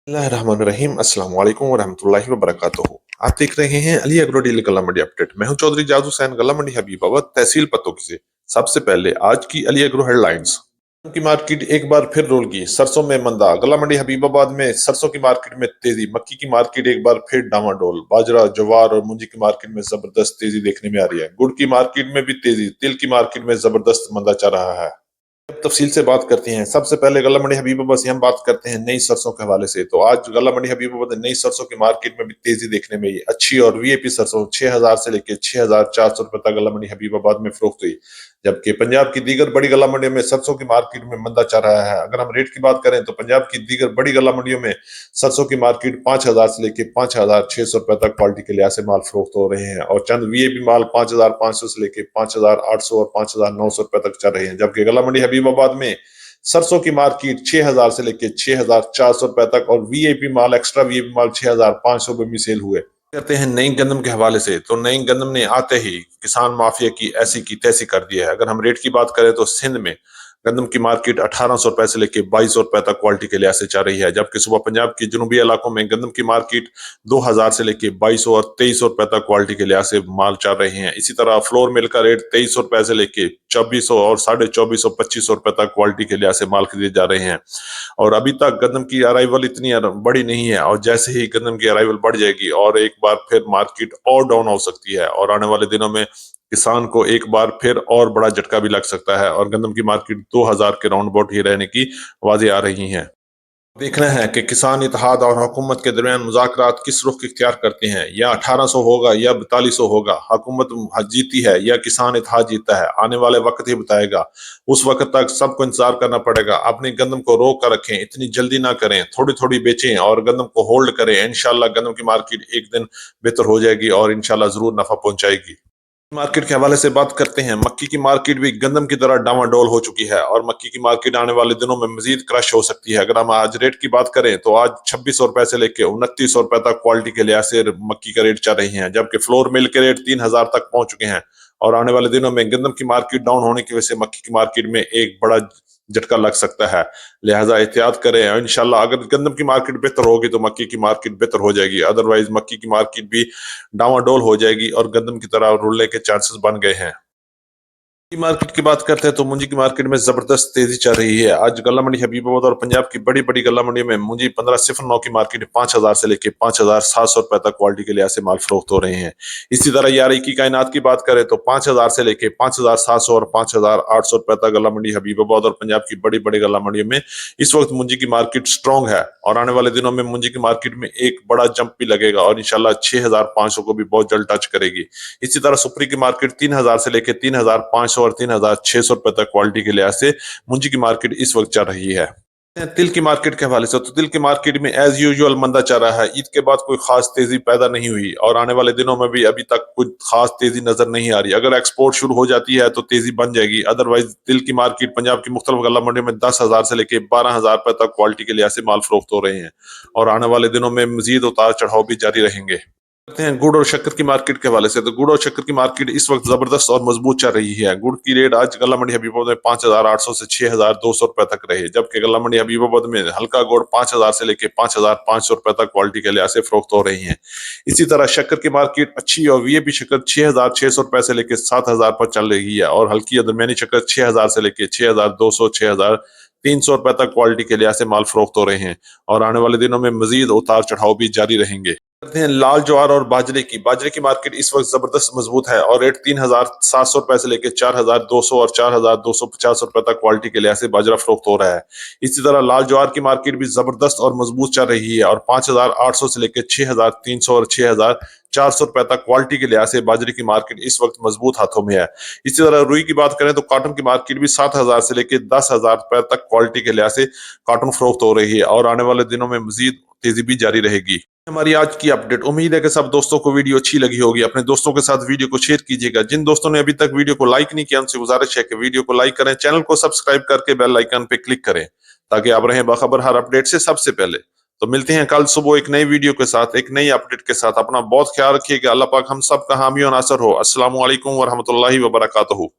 बिस्मिल्लाहिर्रहमानिर्रहीम। अस्सलाम वालेकुम वरहमतुल्लाहि वबरकातुहू। आप देख रहे हैं अली एग्रो डील गल्ला मंडी अपडेट। मैं हूं चौधरी जादू सैन, गल्ला मंडी हबीबाबाद, तहसील पतोकी से। सबसे पहले आज की अली एग्रो हेडलाइंस की मार्केट एक बार फिर रोल की सरसों में मंदा। गल्ला मंडी हबीबाबाद में सरसों की मार्केट में तेजी, मक्की की मार्केट एक बार फिर डामाडोल। बाजरा, ज्वार और मूंजी की मार्केट में जबरदस्त तेजी देखने में आ रही है। गुड़ की मार्केट में भी तेजी, तिल की मार्केट में जबरदस्त मंदा चल रहा है। अब तफसील से बात करते हैं। सबसे पहले गल्ला मंडी हबीबाबाद से हम बात करते हैं नई सरसों के हवाले से। तो आज गल्ला मंडी हबीबाबाद नई सरसों की मार्केट में भी तेजी देखने में आई। अच्छी और वीआईपी सरसों 6000 से लेकर 6400 रुपए तक गल्ला मंडी हबीबाबाद में फरोख्त हुई। जबकि पंजाब की दीगर बड़ी गल्ला मंडियों में सरसों की मार्केट में मंदा चल रहा है। अगर हम रेट की बात करें तो पंजाब की दीगर बड़ी गल्ला मंडियों में सरसों की मार्केट 5000 से लेकर 5600 रुपए तक क्वालिटी के लिहाज से माल फरोख्त हो रहे हैं। और चंद वीआईपी माल 5500 से लेकर 5800 और 5900 रुपए तक चल रहे हैं। जबकि गल्ला मंडी हबीबाबाद में सरसों की मार्केट 6000 से लेकर 6400 रुपए तक और वीआईपी माल, एक्स्ट्रा वीआईपी माल 6500 रुपए में सेल हुए। करते हैं नई गंदम के हवाले से। तो नई गंदम ने आते ही किसान माफिया की ऐसी की तैसी कर दी है। अगर हम रेट की बात करें तो सिंध में गंदम की मार्केट 1800 रुपए से लेकर 2200 रुपए तक क्वालिटी के लिहाज से चल रही है। जबकि सुबह पंजाब के जनूबी इलाकों में गंदम की मार्केट 2000 से लेकर 2200 और 2300 रुपए तक क्वालिटी के लिहाज से माल चल रहे हैं। इसी तरह फ्लोर मिल का रेट 2300 रुपए से लेकर 2400 और 2450 2500 रुपए तक क्वालिटी के लिहाज से माल खरीदे जा रहे हैं। और अभी तक गंदम की अराइवल इतनी बड़ी नहीं है, और जैसे ही गंदम की अराइवल बढ़ जाएगी और एक बार फिर मार्केट और डाउन हो सकती है, और आने वाले दिनों में किसान को एक बार फिर और बड़ा झटका भी लग सकता है और गंदम की मार्केट 2000 के राउंड अबाउट ही रहने की आवाजें आ रही हैं। देखना है कि किसान इत्तेहाद और हुकूमत के दरमियान मुज़ाकरात किस रुख इख्तियार करते हैं। या 1800 होगा या 4200 होगा, हुकूमत जीती है या किसान इत्तेहाद जीता है, आने वाले वक्त ही बताएगा। उस वक्त तक सबको इंतजार करना पड़ेगा। अपनी गंदम को रोक कर रखें, इतनी जल्दी ना करें, थोड़ी थोड़ी बेचें और गंदम को होल्ड करें। इंशाल्लाह गंदम की मार्केट एक दिन बेहतर हो जाएगी और इंशाल्लाह जरूर नफा पहुंचाएगी। मार्केट के हवाले से बात करते हैं। मक्की की मार्केट भी गंदम की तरह डामाडोल हो चुकी है और मक्की की मार्केट आने वाले दिनों में मजीद क्रश हो सकती है। अगर हम आज रेट की बात करें तो आज 2600 रुपए से लेकर 2900 रुपए तक क्वालिटी के लिहाज से मक्की का रेट चल रही है। जबकि फ्लोर मिल के रेट 3000 तक पहुंच चुके हैं। और आने वाले दिनों में गंदम की मार्केट डाउन होने की वजह से मक्की की मार्केट में एक बड़ा झटका लग सकता है। लिहाजा एहतियात करें और इंशाल्लाह अगर गंदम की मार्केट बेहतर होगी तो मक्की की मार्केट बेहतर हो जाएगी। अदरवाइज मक्की की मार्केट भी डावाडोल हो जाएगी और गंदम की तरह रुलने के चांसेस बन गए हैं। की मार्केट की बात करते हैं तो मुंजी की मार्केट में जबरदस्त तेजी चल रही है। आज गल्ला मंडी हबीबाबाद और पंजाब की बड़ी बड़ी गल्ला मंडी में मुंजी 1509 की मार्केट 5000 से लेकर 5700 रुपए तक क्वालिटी के लिहाज से माल फरोख्त हो रहे हैं। इसी तरह यार की कायनात की बात करें तो 5000 से लेकर 5700 और 5800 रुपए तक गल्ला मंडी हबीबाबाद और पंजाब की बड़ी बड़ी गल्ला मंडियों में इस वक्त मुंजी की मार्केट स्ट्रांग है। और आने वाले दिनों में मुंजी की मार्केट में एक बड़ा जंप भी लगेगा और इंशाल्लाह 6500 को भी बहुत जल्द टच करेगी। इसी तरह सुपरी की मार्केट 3000 से लेकर 3500 और 3600 रुपए तक क्वालिटी के लिहाज से मुंजी की मार्केट इस वक्त चल रही है। तिल की मार्केट के हवाले से तो तिल की मार्केट में एज यूजुअल मंदा चल रहा है। ईद के बाद कोई खास तेजी पैदा नहीं हुई और आने वाले दिनों में भी अभी तक कोई खास तेजी नजर नहीं आ रही। अगर एक्सपोर्ट शुरू हो जाती है तो तेजी बन जाएगी। अदरवाइज तिल की मार्केट पंजाब की मुख्तलिफ गल्ला मंडियों में 10,000 से लेकर 12,000 रुपए तक क्वालिटी के लिहाज से माल फरोख्त हो रहे हैं और आने वाले दिनों में मजीद उतार चढ़ाव भी जारी रहेंगे। करते हैं गुड़ और शक्कर की मार्केट के हवाले से। तो गुड़ और शक्कर की मार्केट इस वक्त जबरदस्त और मजबूत चल रही है। गुड़ की रेट आज गल्ला मंडी हबीबाबाद में 5800 से 6200 रुपए तक रहे। जबकि गल्ला मंडी हबीबाबाद में हल्का गुड़ 5000 से लेकर 5500 रुपए तक क्वालिटी के लिहाज से फरोख्त हो रही है। इसी तरह शक्कर की मार्केट अच्छी और वीआईपी शक्कर 6600 रुपए से लेकर 7000 पर चल रही है और हल्की और दरमियानी शक्कर 6000 से लेकर 6200 6300 रुपए तक क्वालिटी के लिहाज से माल फरोख्त हो रहे हैं और आने वाले दिनों में मजीद उतार चढ़ाव भी जारी रहेंगे। करते हैं लाल ज्वार और बाजरे की मार्केट इस वक्त जबरदस्त मजबूत है और रेट 3700 रुपए से लेकर 4200 और 4250 रुपए तक क्वालिटी के लिहाज से बाजरा फरोख्त हो रहा है। इसी तरह लाल ज्वार की मार्केट भी जबरदस्त और मजबूत चल रही है और 5800 से लेकर 6300 और 6400 रुपए तक क्वालिटी के लिहाज से बाजरे की मार्केट इस वक्त मजबूत हाथों में है। इसी तरह रुई की बात करें तो कॉटन की मार्केट भी 7000 से लेकर 10,000 रुपए तक क्वालिटी के लिहाज से कॉटन फरोख्त हो रही है और आने वाले दिनों में मजीद तेजी भी जारी रहेगी। हमारी आज की अपडेट। उम्मीद है कि सब दोस्तों को वीडियो अच्छी लगी होगी। अपने दोस्तों के साथ वीडियो को शेयर कीजिएगा। जिन दोस्तों ने अभी तक वीडियो को लाइक नहीं किया उनसे गुजारिश है कि वीडियो को लाइक करें, चैनल को सब्सक्राइब करके बेल आइकन पे क्लिक करें ताकि आप रहें बाखबर हर अपडेट से सबसे पहले। तो मिलते हैं कल सुबह एक नई वीडियो के साथ, एक नई अपडेट के साथ। अपना बहुत ख्याल रखिएगा। अल्लाह पाक हम सब का हामी और नासर हो। अस्सलाम वालेकुम वरहमतुल्लाहि वबरकातुहू।